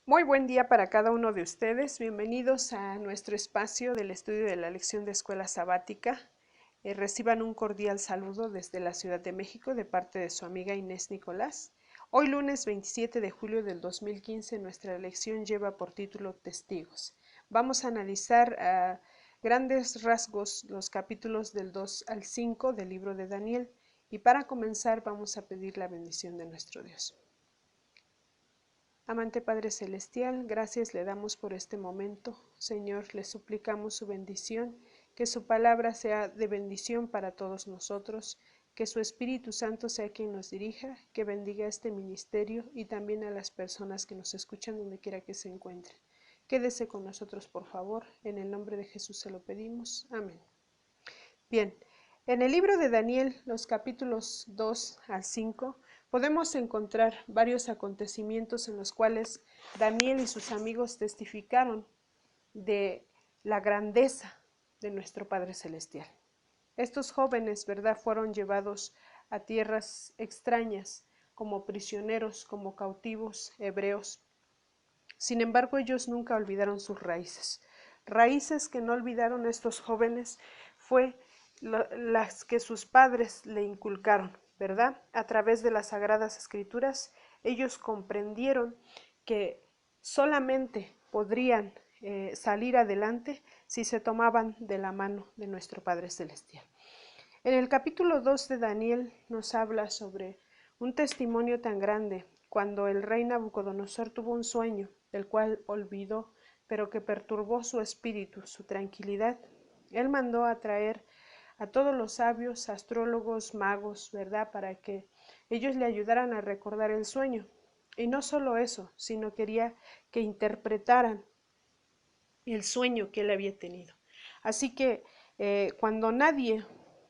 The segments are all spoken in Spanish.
Muy buen día para cada uno de ustedes. Bienvenidos a nuestro espacio del estudio de la lección de escuela sabática. Reciban un cordial saludo desde la Ciudad de México de parte de su amiga Inés Nicolás. Hoy lunes 27 de julio del 2015 nuestra lección lleva por título Testigos. Vamos a analizar a grandes rasgos los capítulos del 2 al 5 del libro de Daniel y para comenzar vamos a pedir la bendición de nuestro Dios. Amante Padre Celestial, gracias le damos por este momento. Señor, le suplicamos su bendición, que su palabra sea de bendición para todos nosotros, que su Espíritu Santo sea quien nos dirija, que bendiga este ministerio y también a las personas que nos escuchan donde quiera que se encuentren. Quédese con nosotros, por favor. En el nombre de Jesús se lo pedimos. Amén. Bien, en el libro de Daniel, los capítulos 2 al 5, podemos encontrar varios acontecimientos en los cuales Daniel y sus amigos testificaron de la grandeza de nuestro Padre Celestial. Estos jóvenes, ¿verdad?, fueron llevados a tierras extrañas como prisioneros, como cautivos hebreos. Sin embargo, ellos nunca olvidaron sus raíces. Raíces que no olvidaron estos jóvenes fue las que sus padres le inculcaron, ¿verdad? A través de las Sagradas Escrituras, ellos comprendieron que solamente podrían salir adelante si se tomaban de la mano de nuestro Padre Celestial. En el capítulo 2 de Daniel nos habla sobre un testimonio tan grande cuando el rey Nabucodonosor tuvo un sueño, del cual olvidó, pero que perturbó su espíritu, su tranquilidad. Él mandó a traer a todos los sabios, astrólogos, magos, ¿verdad?, para que ellos le ayudaran a recordar el sueño. Y no solo eso, sino quería que interpretaran el sueño que él había tenido. Así que cuando nadie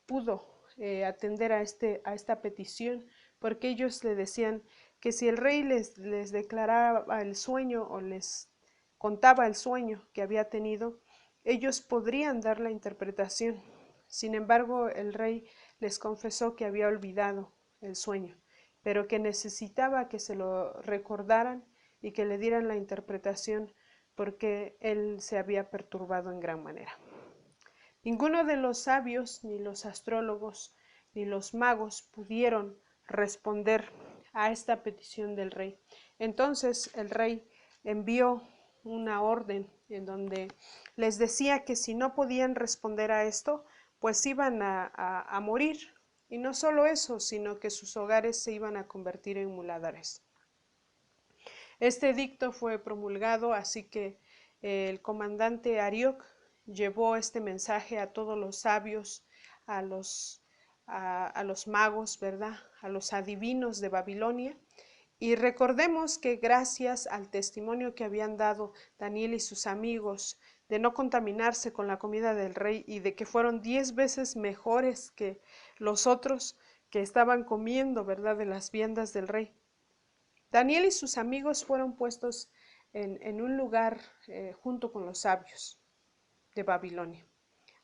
pudo atender a esta petición, porque ellos le decían que si el rey les declaraba el sueño o les contaba el sueño que había tenido, ellos podrían dar la interpretación. Sin embargo, el rey les confesó que había olvidado el sueño, pero que necesitaba que se lo recordaran y que le dieran la interpretación porque él se había perturbado en gran manera. Ninguno de los sabios, ni los astrólogos, ni los magos pudieron responder a esta petición del rey. Entonces el rey envió una orden en donde les decía que si no podían responder a esto, pues iban a morir. Y no solo eso, sino que sus hogares se iban a convertir en muladares. Este edicto fue promulgado, así que el comandante Arioc llevó este mensaje a todos los sabios, a los magos, ¿verdad?, a los adivinos de Babilonia. Y recordemos que gracias al testimonio que habían dado Daniel y sus amigos de no contaminarse con la comida del rey y de que fueron 10 veces mejores que los otros que estaban comiendo, ¿verdad?, de las viandas del rey, Daniel y sus amigos fueron puestos en un lugar junto con los sabios de Babilonia.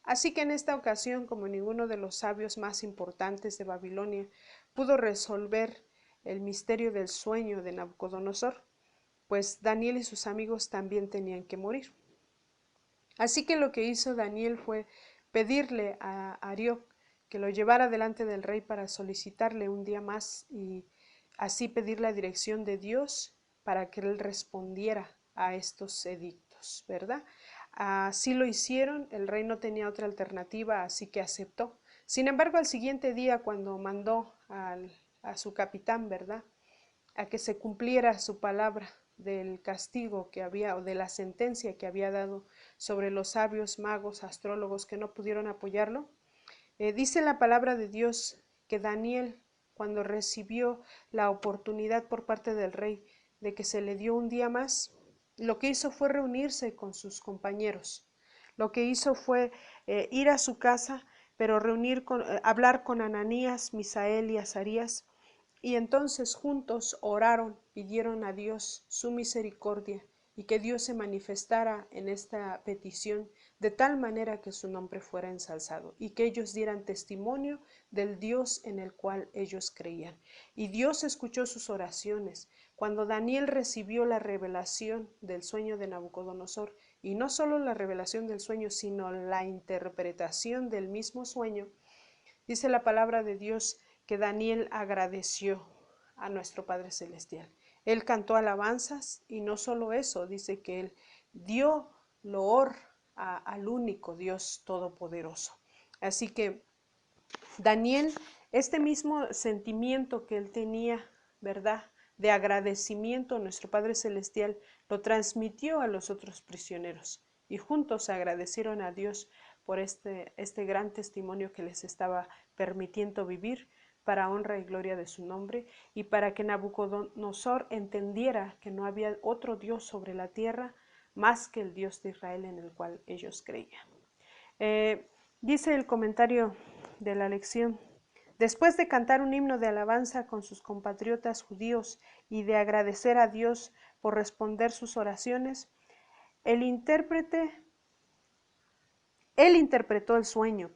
Así que en esta ocasión, como ninguno de los sabios más importantes de Babilonia pudo resolver el misterio del sueño de Nabucodonosor, pues Daniel y sus amigos también tenían que morir. Así que lo que hizo Daniel fue pedirle a Arioc que lo llevara delante del rey para solicitarle un día más y así pedir la dirección de Dios para que él respondiera a estos edictos, ¿verdad? Así lo hicieron, el rey no tenía otra alternativa, así que aceptó. Sin embargo, al siguiente día, cuando mandó a su capitán, ¿verdad?, a que se cumpliera su palabra del castigo que había o de la sentencia que había dado sobre los sabios, magos, astrólogos que no pudieron apoyarlo, dice la palabra de Dios que Daniel, cuando recibió la oportunidad por parte del rey de que se le dio un día más, lo que hizo fue reunirse con sus compañeros. Lo que hizo fue ir a su casa, pero hablar con Ananías, Misael y Azarías, y entonces juntos oraron, pidieron a Dios su misericordia y que Dios se manifestara en esta petición de tal manera que su nombre fuera ensalzado y que ellos dieran testimonio del Dios en el cual ellos creían. Y Dios escuchó sus oraciones, Cuando Daniel recibió la revelación del sueño de Nabucodonosor, y no solo la revelación del sueño, sino la interpretación del mismo sueño, dice la palabra de Dios que Daniel agradeció a nuestro Padre Celestial. Él cantó alabanzas y no solo eso, dice que él dio loor al único Dios todopoderoso. Así que Daniel, este mismo sentimiento que él tenía, ¿verdad?, de agradecimiento a nuestro Padre Celestial, lo transmitió a los otros prisioneros y juntos agradecieron a Dios por este gran testimonio que les estaba permitiendo vivir para honra y gloria de su nombre, y para que Nabucodonosor entendiera que no había otro Dios sobre la tierra más que el Dios de Israel en el cual ellos creían. Dice el comentario de la lección: después de cantar un himno de alabanza con sus compatriotas judíos y de agradecer a Dios por responder sus oraciones, él interpretó el sueño,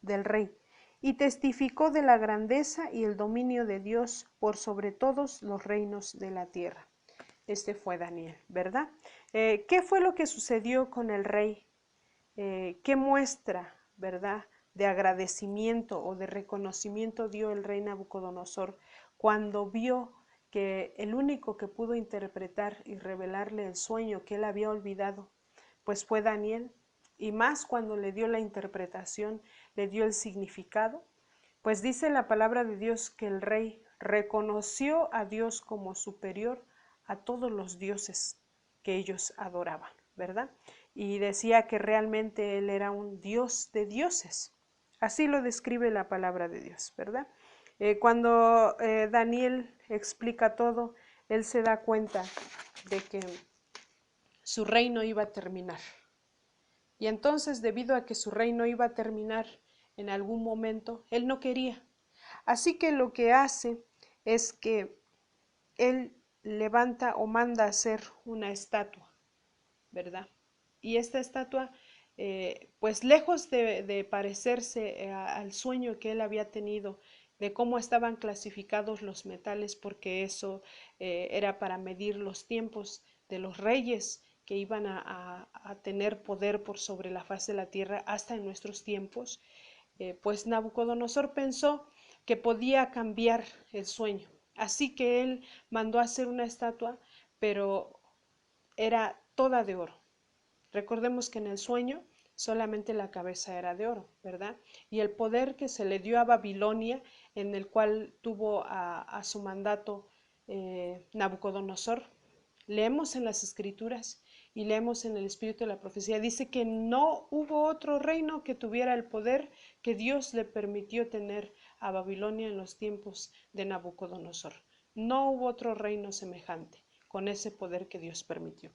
del rey, y testificó de la grandeza y el dominio de Dios por sobre todos los reinos de la tierra. Este fue Daniel, ¿verdad? ¿Qué fue lo que sucedió con el rey? ¿Qué muestra, verdad, de agradecimiento o de reconocimiento dio el rey Nabucodonosor cuando vio que el único que pudo interpretar y revelarle el sueño que él había olvidado, pues fue Daniel? Y más cuando le dio la interpretación, le dio el significado, pues dice la palabra de Dios que el rey reconoció a Dios como superior a todos los dioses que ellos adoraban, ¿verdad? Y decía que realmente él era un Dios de dioses. Así lo describe la palabra de Dios, ¿verdad? Cuando Daniel explica todo, él se da cuenta de que su reino iba a terminar. Y entonces, debido a que su reino iba a terminar en algún momento, él no quería. Así que lo que hace es que él levanta o manda a hacer una estatua, ¿verdad? Y esta estatua, pues lejos de parecerse al sueño que él había tenido, de cómo estaban clasificados los metales, porque eso era para medir los tiempos de los reyes que iban a tener poder por sobre la faz de la tierra hasta en nuestros tiempos, pues Nabucodonosor pensó que podía cambiar el sueño. Así que él mandó a hacer una estatua, pero era toda de oro. Recordemos que en el sueño solamente la cabeza era de oro, ¿verdad? Y el poder que se le dio a Babilonia, en el cual tuvo a su mandato Nabucodonosor, leemos en las escrituras y leemos en el espíritu de la profecía, dice que no hubo otro reino que tuviera el poder que Dios le permitió tener a Babilonia en los tiempos de Nabucodonosor. No hubo otro reino semejante con ese poder que Dios permitió.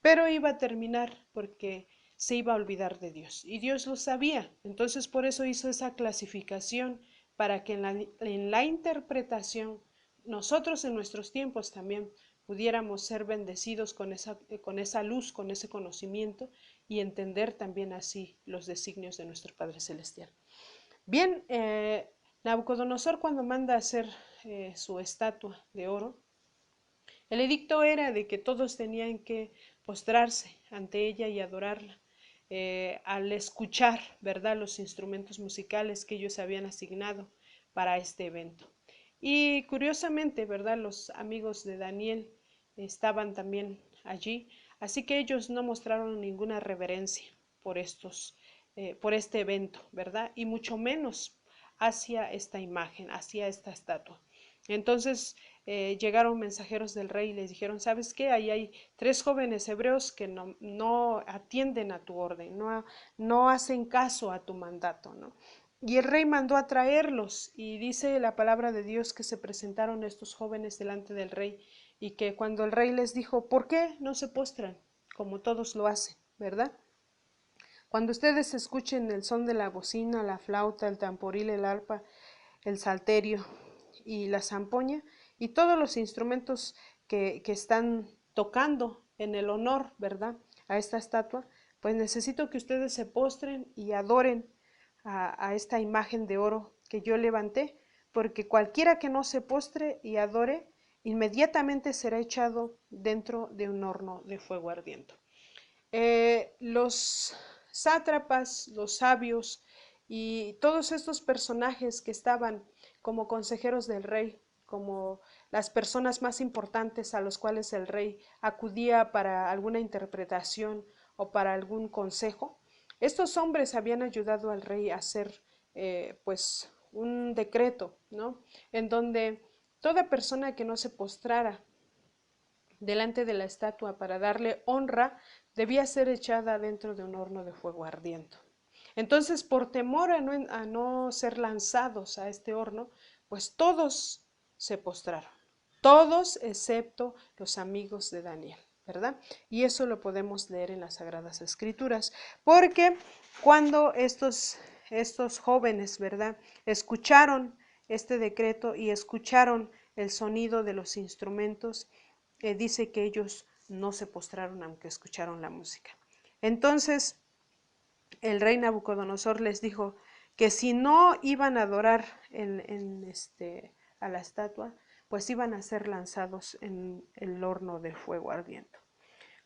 Pero iba a terminar porque se iba a olvidar de Dios. Y Dios lo sabía. Entonces por eso hizo esa clasificación para que en la interpretación nosotros en nuestros tiempos también pudiéramos ser bendecidos con esa luz, con ese conocimiento y entender también así los designios de nuestro Padre Celestial. Bien, Nabucodonosor cuando manda a hacer su estatua de oro, el edicto era de que todos tenían que postrarse ante ella y adorarla. Al escuchar, ¿verdad?, los instrumentos musicales que ellos habían asignado para este evento. Y curiosamente, ¿verdad?, los amigos de Daniel estaban también allí, así que ellos no mostraron ninguna reverencia por este evento, ¿verdad? Y mucho menos hacia esta imagen, hacia esta estatua. Entonces llegaron mensajeros del rey y les dijeron: ¿sabes qué? Ahí hay 3 jóvenes hebreos que no atienden a tu orden, no hacen caso a tu mandato, ¿no? Y el rey mandó a traerlos, y dice la palabra de Dios que se presentaron estos jóvenes delante del rey, y que cuando el rey les dijo: ¿por qué no se postran como todos lo hacen? ¿Verdad? Cuando ustedes escuchen el son de la bocina, la flauta, el tamboril, el arpa, el salterio y la zampoña y todos los instrumentos que están tocando en el honor, ¿verdad?, a esta estatua, pues necesito que ustedes se postren y adoren a esta imagen de oro que yo levanté, porque cualquiera que no se postre y adore inmediatamente será echado dentro de un horno de fuego ardiente. Los sátrapas, los sabios y todos estos personajes que estaban como consejeros del rey, como las personas más importantes a los cuales el rey acudía para alguna interpretación o para algún consejo, estos hombres habían ayudado al rey a hacer pues un decreto, ¿no? En donde toda persona que no se postrara delante de la estatua para darle honra debía ser echada dentro de un horno de fuego ardiente. Entonces, por temor a no ser lanzados a este horno, pues todos se postraron, todos excepto los amigos de Daniel, ¿verdad? Y eso lo podemos leer en las Sagradas Escrituras, porque cuando estos jóvenes, ¿verdad?, escucharon este decreto y escucharon el sonido de los instrumentos, dice que ellos no se postraron aunque escucharon la música. Entonces el rey Nabucodonosor les dijo que si no iban a adorar a la estatua, pues iban a ser lanzados en el horno de fuego ardiente.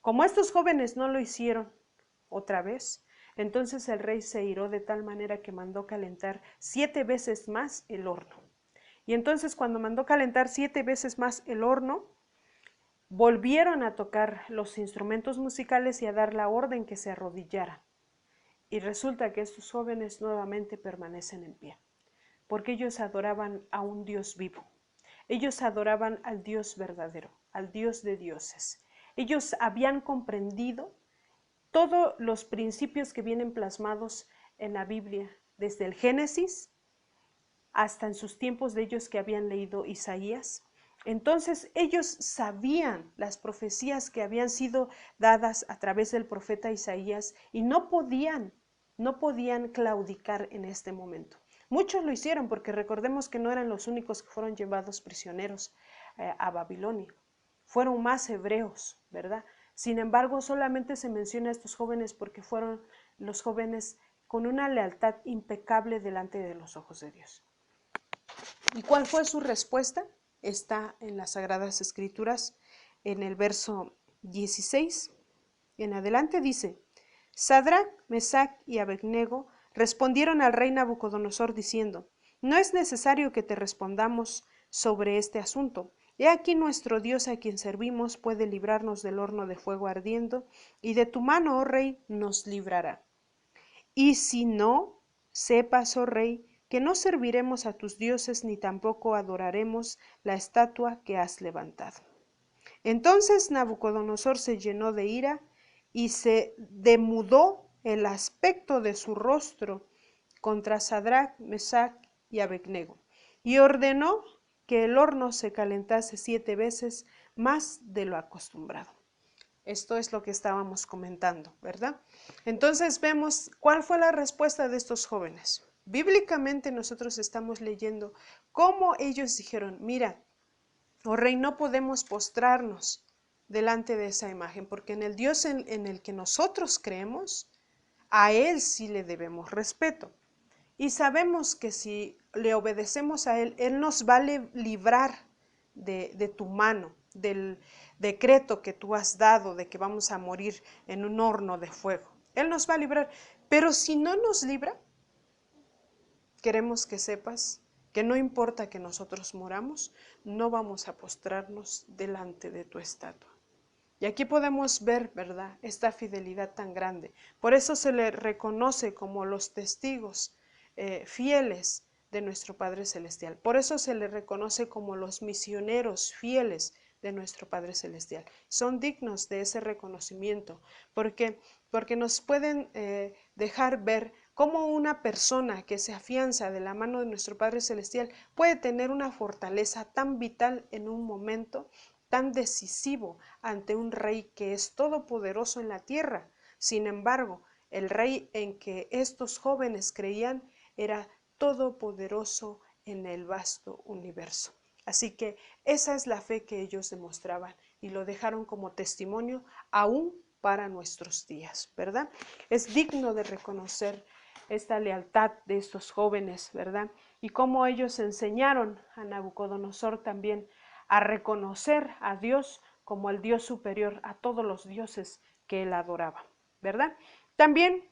Como estos jóvenes no lo hicieron otra vez, entonces el rey se iró de tal manera que mandó calentar 7 veces más el horno. Y entonces cuando mandó calentar 7 veces más el horno, volvieron a tocar los instrumentos musicales y a dar la orden que se arrodillaran. Y resulta que estos jóvenes nuevamente permanecen en pie, porque ellos adoraban a un Dios vivo. Ellos adoraban al Dios verdadero, al Dios de dioses. Ellos habían comprendido todos los principios que vienen plasmados en la Biblia, desde el Génesis hasta en sus tiempos de ellos que habían leído Isaías. Entonces ellos sabían las profecías que habían sido dadas a través del profeta Isaías y no podían claudicar en este momento. Muchos lo hicieron porque recordemos que no eran los únicos que fueron llevados prisioneros a Babilonia. Fueron más hebreos, ¿verdad? Sin embargo, solamente se menciona a estos jóvenes porque fueron los jóvenes con una lealtad impecable delante de los ojos de Dios. ¿Y cuál fue su respuesta? Está en las Sagradas Escrituras, en el verso 16. En adelante dice: Sadrac, Mesac y Abednego respondieron al rey Nabucodonosor diciendo: No es necesario que te respondamos sobre este asunto. He aquí nuestro Dios a quien servimos puede librarnos del horno de fuego ardiendo, y de tu mano, oh rey, nos librará. Y si no, sepas, oh rey, que no serviremos a tus dioses ni tampoco adoraremos la estatua que has levantado. Entonces Nabucodonosor se llenó de ira y se demudó el aspecto de su rostro contra Sadrac, Mesac y Abednego, y ordenó que el horno se calentase 7 veces más de lo acostumbrado. Esto es lo que estábamos comentando, ¿verdad? Entonces vemos cuál fue la respuesta de estos jóvenes. Bíblicamente nosotros estamos leyendo cómo ellos dijeron: mira, oh rey, no podemos postrarnos delante de esa imagen, porque en el Dios en el que nosotros creemos, a Él sí le debemos respeto. Y sabemos que si le obedecemos a Él, Él nos va a librar de tu mano, del decreto que tú has dado de que vamos a morir en un horno de fuego. Él nos va a librar. Pero si no nos libra, queremos que sepas que no importa que nosotros moramos, no vamos a postrarnos delante de tu estatua. Y aquí podemos ver, ¿verdad?, esta fidelidad tan grande. Por eso se le reconoce como los testigos fieles de nuestro Padre Celestial. Por eso se le reconoce como los misioneros fieles de nuestro Padre Celestial. Son dignos de ese reconocimiento, porque nos pueden dejar ver cómo una persona que se afianza de la mano de nuestro Padre Celestial puede tener una fortaleza tan vital en un momento tan decisivo ante un rey que es todopoderoso en la tierra. Sin embargo, el rey en que estos jóvenes creían era todopoderoso en el vasto universo. Así que esa es la fe que ellos demostraban y lo dejaron como testimonio aún para nuestros días, ¿verdad? Es digno de reconocer esta lealtad de estos jóvenes, ¿verdad? Y cómo ellos enseñaron a Nabucodonosor también a reconocer a Dios como el Dios superior a todos los dioses que él adoraba, ¿verdad? También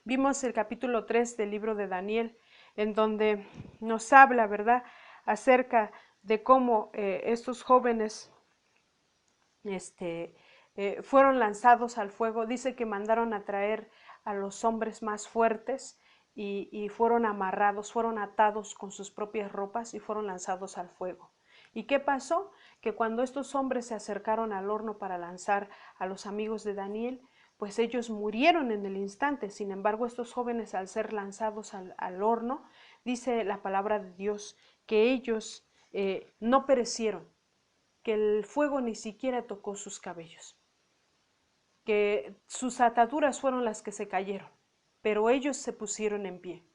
vimos el capítulo 3 del libro de Daniel, en donde nos habla, ¿verdad?, acerca de cómo estos jóvenes fueron lanzados al fuego. Dice que mandaron a traer a los hombres más fuertes y fueron amarrados, fueron atados con sus propias ropas y fueron lanzados al fuego. ¿Y qué pasó? Que cuando estos hombres se acercaron al horno para lanzar a los amigos de Daniel, pues ellos murieron en el instante. Sin embargo, estos jóvenes, al ser lanzados al horno, dice la palabra de Dios que ellos no perecieron, que el fuego ni siquiera tocó sus cabellos, que sus ataduras fueron las que se cayeron, pero ellos se pusieron en pie.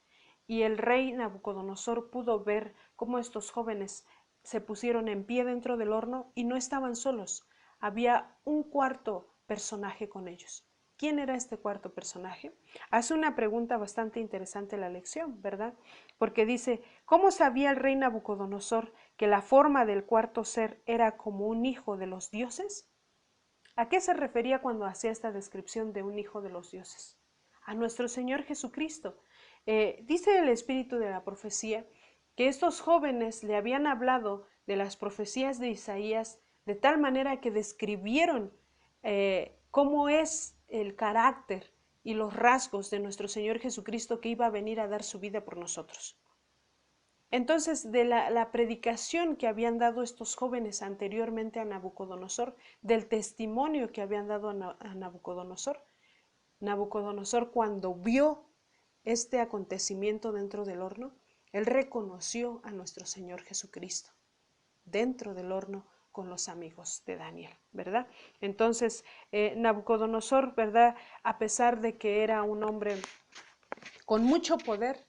Y el rey Nabucodonosor pudo ver cómo estos jóvenes se pusieron en pie dentro del horno y no estaban solos. Había un cuarto personaje con ellos. ¿Quién era este cuarto personaje? Hace una pregunta bastante interesante la lección, ¿verdad? Porque dice, ¿cómo sabía el rey Nabucodonosor que la forma del cuarto ser era como un hijo de los dioses? ¿A qué se refería cuando hacía esta descripción de un hijo de los dioses? A nuestro Señor Jesucristo. Dice el espíritu de la profecía que estos jóvenes le habían hablado de las profecías de Isaías de tal manera que describieron cómo es el carácter y los rasgos de nuestro Señor Jesucristo, que iba a venir a dar su vida por nosotros. Entonces, de la predicación que habían dado estos jóvenes anteriormente a Nabucodonosor, del testimonio que habían dado a Nabucodonosor, Nabucodonosor, cuando vio este acontecimiento dentro del horno, él reconoció a nuestro Señor Jesucristo dentro del horno con los amigos de Daniel, ¿verdad? Entonces, Nabucodonosor, ¿verdad?, a pesar de que era un hombre con mucho poder,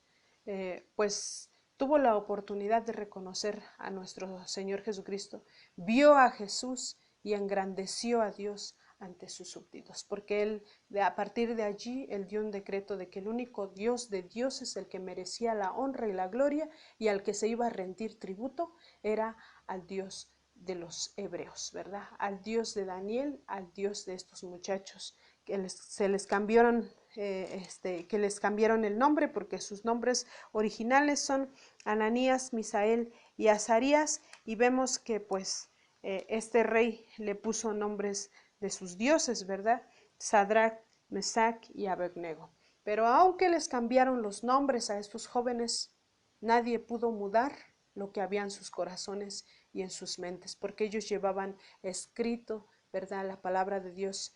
pues tuvo la oportunidad de reconocer a nuestro Señor Jesucristo, vio a Jesús y engrandeció a Dios ante sus súbditos, porque él, a partir de allí, él dio un decreto de que el único Dios de dioses, el que merecía la honra y la gloria y al que se iba a rendir tributo, era al Dios de los hebreos, ¿verdad? Al Dios de Daniel, al Dios de estos muchachos que se les cambiaron, que les cambiaron el nombre, porque sus nombres originales son Ananías, Misael y Azarías, y vemos que pues este rey le puso nombres de sus dioses, ¿verdad? Sadrach, Mesac y Abednego. Pero aunque les cambiaron los nombres a estos jóvenes, nadie pudo mudar lo que había en sus corazones y en sus mentes, porque ellos llevaban escrito, ¿verdad?, la palabra de Dios,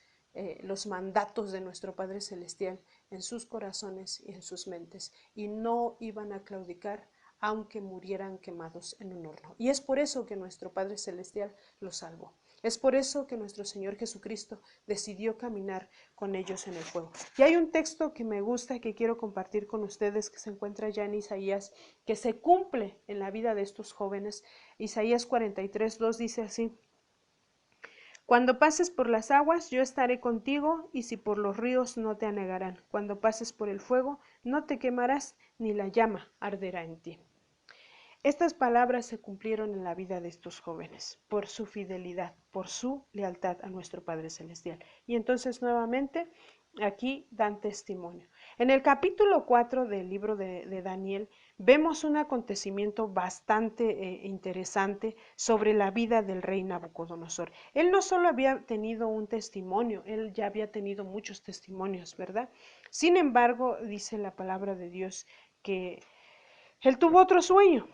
los mandatos de nuestro Padre Celestial en sus corazones y en sus mentes, y no iban a claudicar aunque murieran quemados en un horno. Y es por eso que nuestro Padre Celestial los salvó. Es por eso que nuestro Señor Jesucristo decidió caminar con ellos en el fuego. Y hay un texto que me gusta, que quiero compartir con ustedes, que se encuentra ya en Isaías, que se cumple en la vida de estos jóvenes. Isaías 43:2 dice así: cuando pases por las aguas, yo estaré contigo, y si por los ríos, no te anegarán. Cuando pases por el fuego, no te quemarás, ni la llama arderá en ti. Estas palabras se cumplieron en la vida de estos jóvenes, por su fidelidad, por su lealtad a nuestro Padre Celestial. Y entonces nuevamente aquí dan testimonio. En el capítulo 4 del libro de Daniel vemos un acontecimiento bastante interesante sobre la vida del rey Nabucodonosor. Él no solo había tenido un testimonio, él ya había tenido muchos testimonios, ¿verdad? Sin embargo, dice la palabra de Dios que él tuvo otro sueño.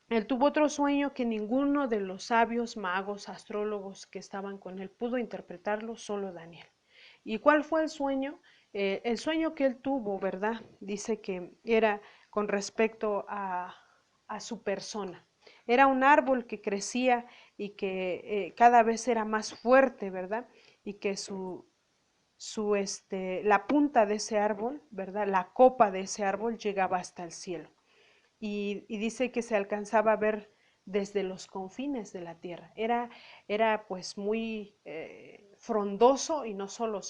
Él tuvo otro sueño que ninguno de los sabios, magos, astrólogos que estaban con él pudo interpretarlo, solo Daniel. ¿Y cuál fue el sueño? El sueño que él tuvo, ¿verdad? Dice que era con respecto a su persona. Era un árbol que crecía y que cada vez era más fuerte, ¿verdad? Y que la punta de ese árbol, ¿verdad?, la copa de ese árbol llegaba hasta el cielo. Y dice que se alcanzaba a ver desde los confines de la tierra. Era pues muy frondoso, y no solo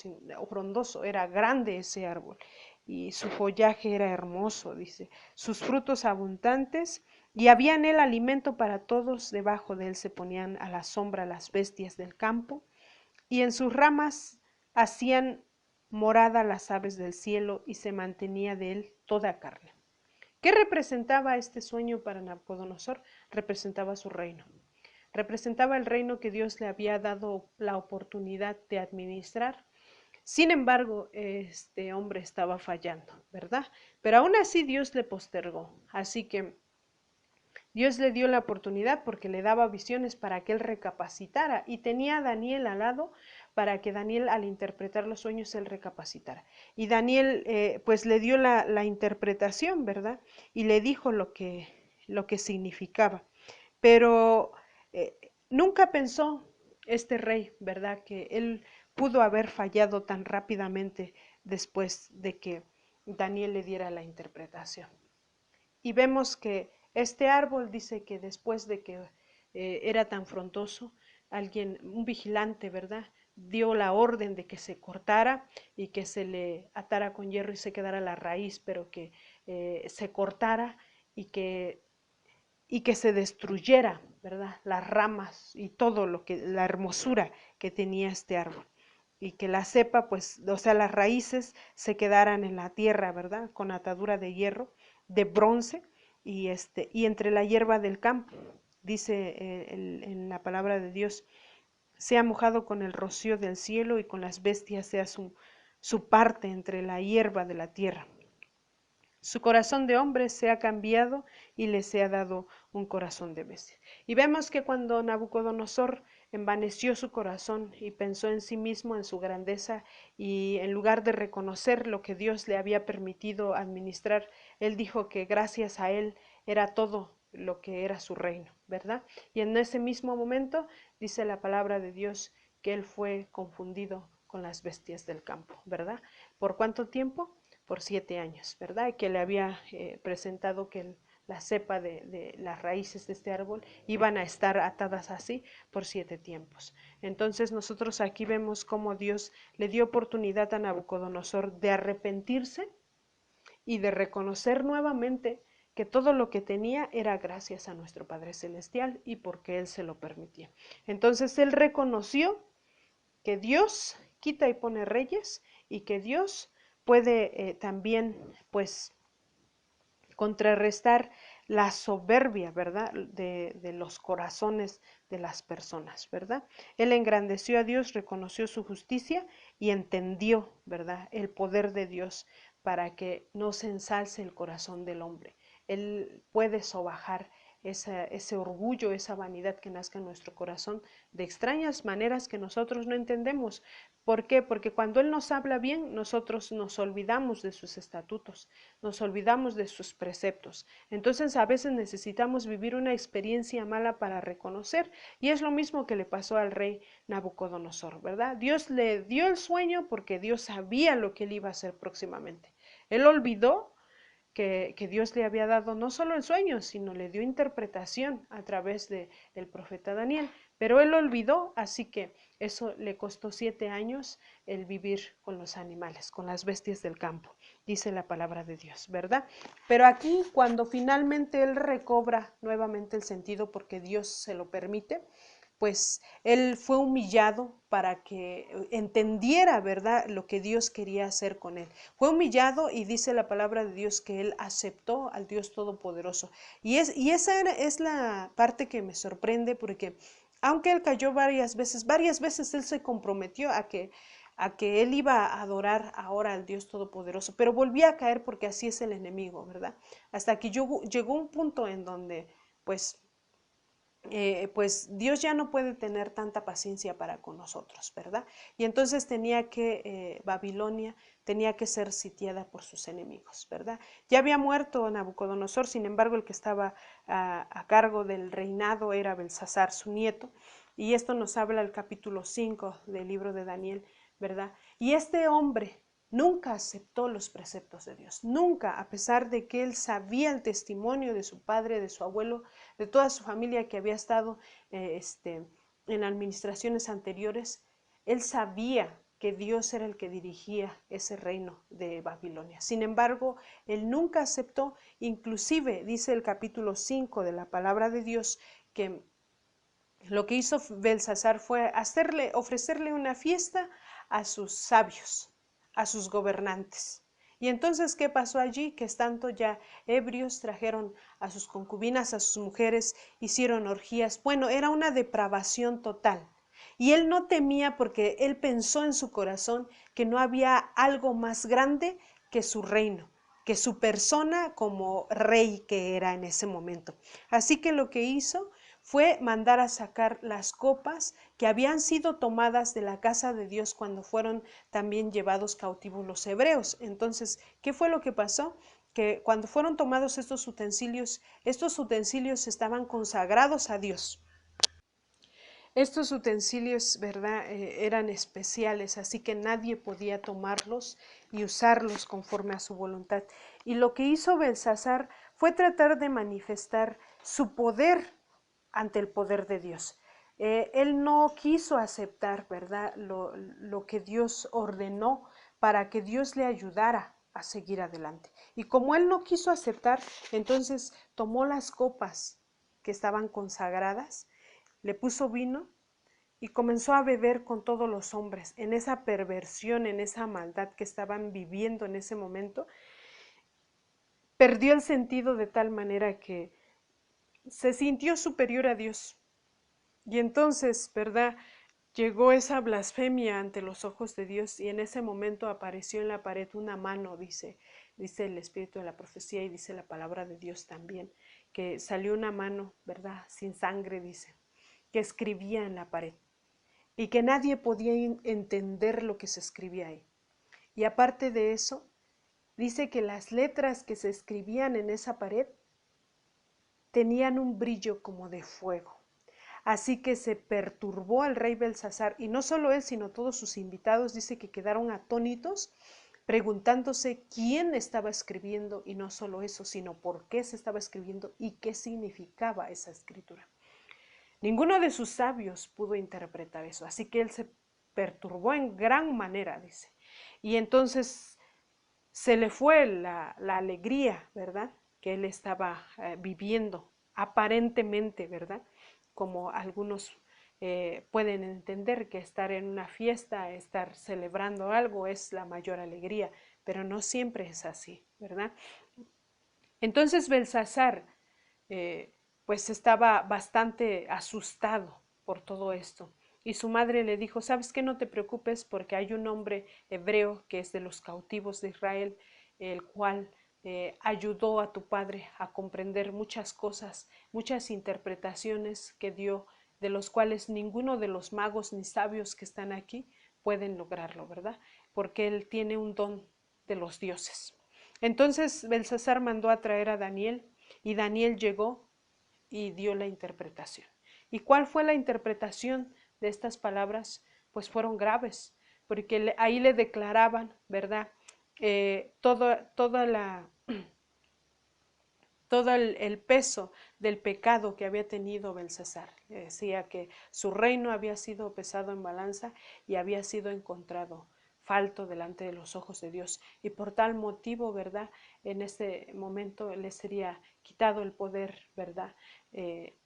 frondoso, era grande ese árbol, y su follaje era hermoso, dice, sus frutos abundantes y había en él alimento para todos, debajo de él se ponían a la sombra las bestias del campo, y en sus ramas hacían morada las aves del cielo, y se mantenía de él toda carne. ¿Qué representaba este sueño para Nabucodonosor? Representaba su reino. Representaba el reino que Dios le había dado la oportunidad de administrar. Sin embargo, este hombre estaba fallando, ¿verdad? Pero aún así Dios le postergó. Así que Dios le dio la oportunidad porque le daba visiones para que él recapacitara, y tenía a Daniel al lado para que Daniel, al interpretar los sueños, él recapacitara. Y Daniel pues le dio la interpretación, ¿verdad? Y le dijo lo que significaba. Pero nunca pensó este rey, ¿verdad? Que él pudo haber fallado tan rápidamente después de que Daniel le diera la interpretación. Y vemos que este árbol dice que después de que era tan frondoso, alguien, un vigilante, ¿verdad?, dio la orden de que se cortara y que se le atara con hierro y se quedara la raíz, pero que se cortara y que se destruyera, ¿verdad?, las ramas y todo lo que, la hermosura que tenía este árbol. Y que la cepa, pues, o sea, las raíces se quedaran en la tierra, ¿verdad?, con atadura de hierro, de bronce, y entre la hierba del campo, dice en la palabra de Dios, sea mojado con el rocío del cielo, y con las bestias sea su parte entre la hierba de la tierra. Su corazón de hombre se ha cambiado y le se ha dado un corazón de bestia. Y vemos que cuando Nabucodonosor envaneció su corazón y pensó en sí mismo, en su grandeza, y en lugar de reconocer lo que Dios le había permitido administrar, él dijo que gracias a él era todo lo que era su reino, ¿verdad? Y en ese mismo momento dice la palabra de Dios que él fue confundido con las bestias del campo, ¿verdad? ¿Por cuánto tiempo? Por 7 años, ¿verdad? Y que le había presentado que la cepa de las raíces de este árbol iban a estar atadas así por 7 tiempos. Entonces nosotros aquí vemos cómo Dios le dio oportunidad a Nabucodonosor de arrepentirse y de reconocer nuevamente que todo lo que tenía era gracias a nuestro Padre Celestial y porque Él se lo permitía. Entonces él reconoció que Dios quita y pone reyes, y que Dios puede también, pues, contrarrestar la soberbia, ¿verdad?, de los corazones de las personas, ¿verdad? Él engrandeció a Dios, reconoció su justicia y entendió, ¿verdad?, el poder de Dios para que no se ensalce el corazón del hombre. Él puede sobajar ese orgullo, esa vanidad que nazca en nuestro corazón de extrañas maneras que nosotros no entendemos. ¿Por qué? Porque cuando Él nos habla bien, nosotros nos olvidamos de sus estatutos, nos olvidamos de sus preceptos. Entonces a veces necesitamos vivir una experiencia mala para reconocer, y es lo mismo que le pasó al rey Nabucodonosor, ¿verdad? Dios le dio el sueño porque Dios sabía lo que él iba a hacer próximamente. Él olvidó que Dios le había dado no solo el sueño, sino le dio interpretación a través del profeta Daniel, pero él olvidó, así que eso le costó 7 años el vivir con los animales, con las bestias del campo, dice la palabra de Dios, ¿verdad? Pero aquí, cuando finalmente él recobra nuevamente el sentido porque Dios se lo permite, pues él fue humillado para que entendiera, ¿verdad?, lo que Dios quería hacer con él. Fue humillado, y dice la palabra de Dios que él aceptó al Dios Todopoderoso. Y esa es la parte que me sorprende, porque aunque él cayó varias veces él se comprometió a que él iba a adorar ahora al Dios Todopoderoso, pero volvía a caer porque así es el enemigo, ¿verdad? Hasta que llegó un punto en donde, pues Dios ya no puede tener tanta paciencia para con nosotros, ¿verdad? Y entonces Babilonia tenía que ser sitiada por sus enemigos, ¿verdad? Ya había muerto Nabucodonosor, sin embargo el que estaba a cargo del reinado era Belsasar, su nieto, y esto nos habla el capítulo 5 del libro de Daniel, ¿verdad? Y este hombre nunca aceptó los preceptos de Dios, nunca, a pesar de que él sabía el testimonio de su padre, de su abuelo, de toda su familia que había estado en administraciones anteriores. Él sabía que Dios era el que dirigía ese reino de Babilonia. Sin embargo, él nunca aceptó, inclusive dice el capítulo 5 de la palabra de Dios, que lo que hizo Belsasar fue ofrecerle una fiesta a sus sabios, a sus gobernantes. Y entonces, ¿qué pasó allí? Que estando ya ebrios, trajeron a sus concubinas, a sus mujeres, hicieron orgías. Bueno, era una depravación total. Y él no temía porque él pensó en su corazón que no había algo más grande que su reino, que su persona como rey que era en ese momento. Así que lo que hizo fue mandar a sacar las copas que habían sido tomadas de la casa de Dios cuando fueron también llevados cautivos los hebreos. Entonces, ¿qué fue lo que pasó? Que cuando fueron tomados estos utensilios estaban consagrados a Dios. Estos utensilios, ¿verdad? Eran especiales, así que nadie podía tomarlos y usarlos conforme a su voluntad. Y lo que hizo Belsasar fue tratar de manifestar su poder ante el poder de Dios. Él no quiso aceptar, ¿verdad?, lo que Dios ordenó para que Dios le ayudara a seguir adelante. Y como él no quiso aceptar, entonces tomó las copas que estaban consagradas, le puso vino y comenzó a beber con todos los hombres en esa perversión, en esa maldad que estaban viviendo en ese momento. Perdió el sentido de tal manera que se sintió superior a Dios. Y entonces, ¿verdad?, llegó esa blasfemia ante los ojos de Dios y en ese momento apareció en la pared una mano, dice el espíritu de la profecía y dice la palabra de Dios también, que salió una mano, ¿verdad?, sin sangre, dice, que escribía en la pared y que nadie podía entender lo que se escribía ahí. Y aparte de eso, dice que las letras que se escribían en esa pared tenían un brillo como de fuego. Así que se perturbó al rey Belsasar, y no solo él, sino todos sus invitados, dice que quedaron atónitos, preguntándose quién estaba escribiendo, y no solo eso, sino por qué se estaba escribiendo y qué significaba esa escritura. Ninguno de sus sabios pudo interpretar eso, así que él se perturbó en gran manera, dice. Y entonces se le fue la alegría, ¿verdad?, que él estaba viviendo, aparentemente, ¿verdad?, como algunos pueden entender que estar en una fiesta, estar celebrando algo es la mayor alegría, pero no siempre es así, ¿verdad? Entonces Belsasar pues estaba bastante asustado por todo esto. Y su madre le dijo, ¿sabes qué? No te preocupes porque hay un hombre hebreo que es de los cautivos de Israel, el cual ayudó a tu padre a comprender muchas cosas, muchas interpretaciones que dio, de los cuales ninguno de los magos ni sabios que están aquí pueden lograrlo, ¿verdad? Porque él tiene un don de los dioses. Entonces Belsasar mandó a traer a Daniel y Daniel llegó y dio la interpretación. ¿Y cuál fue la interpretación de estas palabras? Pues fueron graves, porque ahí le declaraban, ¿verdad?, todo el peso del pecado que había tenido Belsasar. Le decía que su reino había sido pesado en balanza y había sido encontrado falto delante de los ojos de Dios. Y por tal motivo, ¿verdad?, en ese momento le sería quitado el poder, ¿verdad?,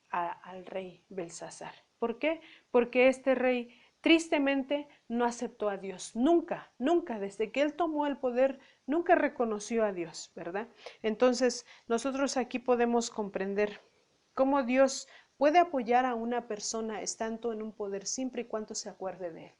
al rey Belsasar. ¿Por qué? Porque este rey tristemente no aceptó a Dios. Nunca, nunca, desde que él tomó el poder, nunca reconoció a Dios, ¿verdad? Entonces, nosotros aquí podemos comprender cómo Dios puede apoyar a una persona estando en un poder siempre y cuando se acuerde de él.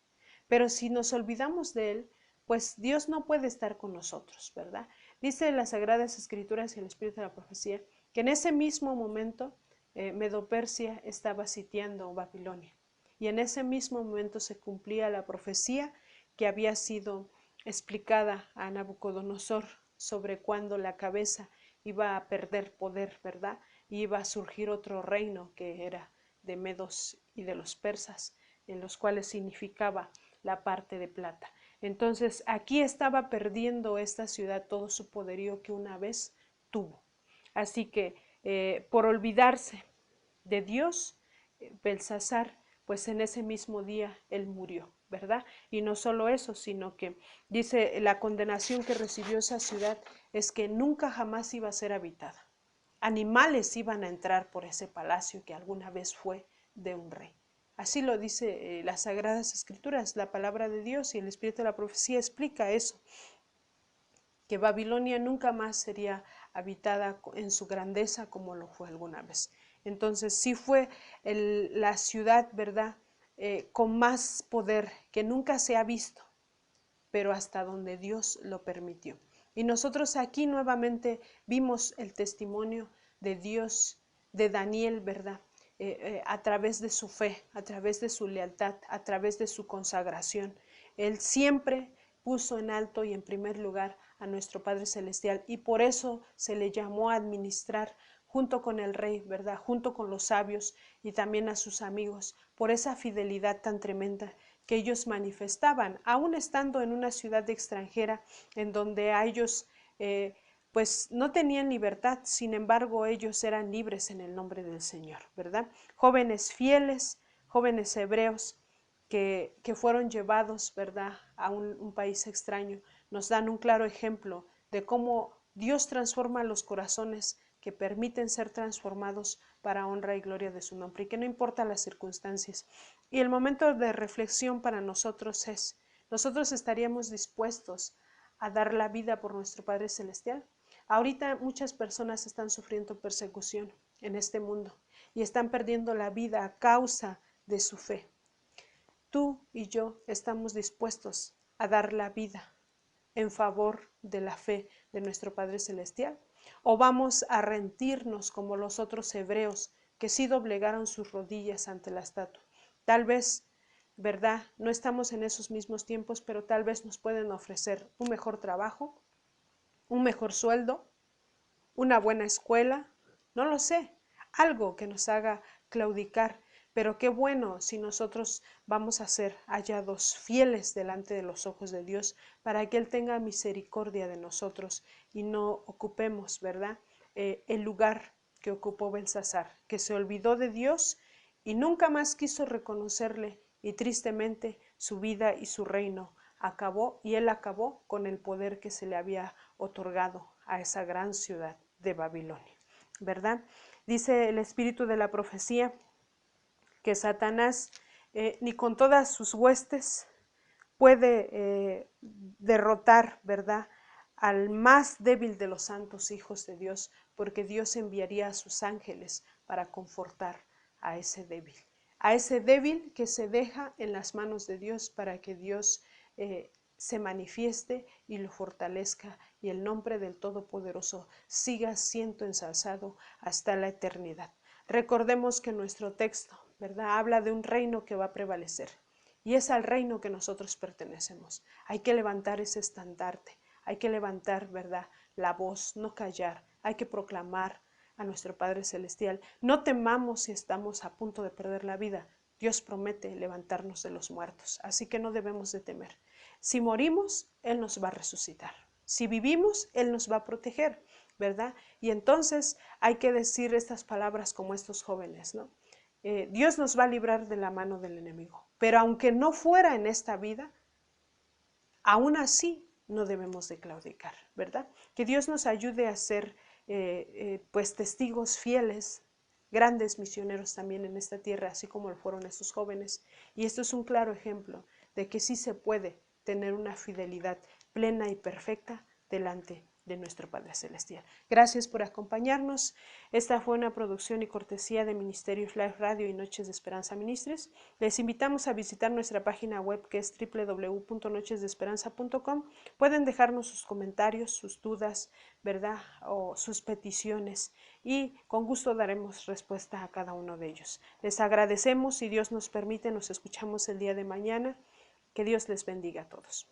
Pero si nos olvidamos de él, pues Dios no puede estar con nosotros, ¿verdad? Dice en las Sagradas Escrituras y el Espíritu de la Profecía que en ese mismo momento Medo-Persia estaba sitiando Babilonia. Y en ese mismo momento se cumplía la profecía que había sido explicada a Nabucodonosor sobre cuándo la cabeza iba a perder poder, ¿verdad? Y iba a surgir otro reino que era de Medos y de los persas, en los cuales significaba la parte de plata. Entonces aquí estaba perdiendo esta ciudad todo su poderío que una vez tuvo. Así que por olvidarse de Dios, Belsasar pues en ese mismo día él murió, ¿verdad? Y no solo eso, sino que dice la condenación que recibió esa ciudad es que nunca jamás iba a ser habitada. Animales iban a entrar por ese palacio que alguna vez fue de un rey. Así lo dice las Sagradas Escrituras, la palabra de Dios, y el Espíritu de la profecía explica eso, que Babilonia nunca más sería habitada en su grandeza como lo fue alguna vez. Entonces sí fue la ciudad, ¿verdad?, con más poder que nunca se ha visto, pero hasta donde Dios lo permitió. Y nosotros aquí nuevamente vimos el testimonio de Dios, de Daniel, ¿verdad? A través de su fe, a través de su lealtad, a través de su consagración. Él siempre puso en alto y en primer lugar a nuestro Padre Celestial, y por eso se le llamó a administrar junto con el rey, ¿verdad? Junto con los sabios y también a sus amigos, por esa fidelidad tan tremenda que ellos manifestaban, aún estando en una ciudad extranjera en donde a ellos pues no tenían libertad, sin embargo ellos eran libres en el nombre del Señor, ¿verdad? Jóvenes fieles, jóvenes hebreos que fueron llevados, ¿verdad?, a un país extraño, nos dan un claro ejemplo de cómo Dios transforma los corazones que permiten ser transformados para honra y gloria de su nombre, y que no importa las circunstancias. Y el momento de reflexión para nosotros es, ¿nosotros estaríamos dispuestos a dar la vida por nuestro Padre Celestial? Ahorita muchas personas están sufriendo persecución en este mundo y están perdiendo la vida a causa de su fe. Tú y yo estamos dispuestos a dar la vida en favor de la fe de nuestro Padre Celestial, o vamos a rendirnos como los otros hebreos que sí doblegaron sus rodillas ante la estatua. Tal vez, ¿verdad?, no estamos en esos mismos tiempos, pero tal vez nos pueden ofrecer un mejor trabajo, un mejor sueldo, una buena escuela, no lo sé, algo que nos haga claudicar. Pero qué bueno si nosotros vamos a ser hallados fieles delante de los ojos de Dios, para que Él tenga misericordia de nosotros y no ocupemos, ¿verdad?, el lugar que ocupó Belsasar, que se olvidó de Dios y nunca más quiso reconocerle, y tristemente su vida y su reino acabó, y él acabó con el poder que se le había otorgado a esa gran ciudad de Babilonia, ¿verdad? Dice el Espíritu de la profecía que Satanás ni con todas sus huestes puede derrotar, ¿verdad?, al más débil de los santos hijos de Dios, porque Dios enviaría a sus ángeles para confortar a ese débil que se deja en las manos de Dios, para que Dios se manifieste y lo fortalezca, y el nombre del Todopoderoso siga siendo ensalzado hasta la eternidad. Recordemos que nuestro texto, ¿verdad?, habla de un reino que va a prevalecer, y es al reino que nosotros pertenecemos. Hay que levantar ese estandarte, hay que levantar, ¿verdad?, la voz, no callar, hay que proclamar a nuestro Padre Celestial. No temamos si estamos a punto de perder la vida. Dios promete levantarnos de los muertos, así que no debemos de temer. Si morimos, Él nos va a resucitar. Si vivimos, Él nos va a proteger, ¿verdad? Y entonces hay que decir estas palabras como estos jóvenes, ¿no? Dios nos va a librar de la mano del enemigo, pero aunque no fuera en esta vida, aún así no debemos de claudicar, ¿verdad? Que Dios nos ayude a ser pues testigos fieles, grandes misioneros también en esta tierra, así como lo fueron estos jóvenes. Y esto es un claro ejemplo de que sí se puede tener una fidelidad plena y perfecta delante de nuestro Padre Celestial. Gracias por acompañarnos. Esta fue una producción y cortesía de Ministerios Life Radio y Noches de Esperanza Ministries. Les invitamos a visitar nuestra página web, que es www.nochesdeesperanza.com. Pueden dejarnos sus comentarios, sus dudas, ¿verdad?, o sus peticiones, y con gusto daremos respuesta a cada uno de ellos. Les agradecemos. Si Dios nos permite, nos escuchamos el día de mañana. Que Dios les bendiga a todos.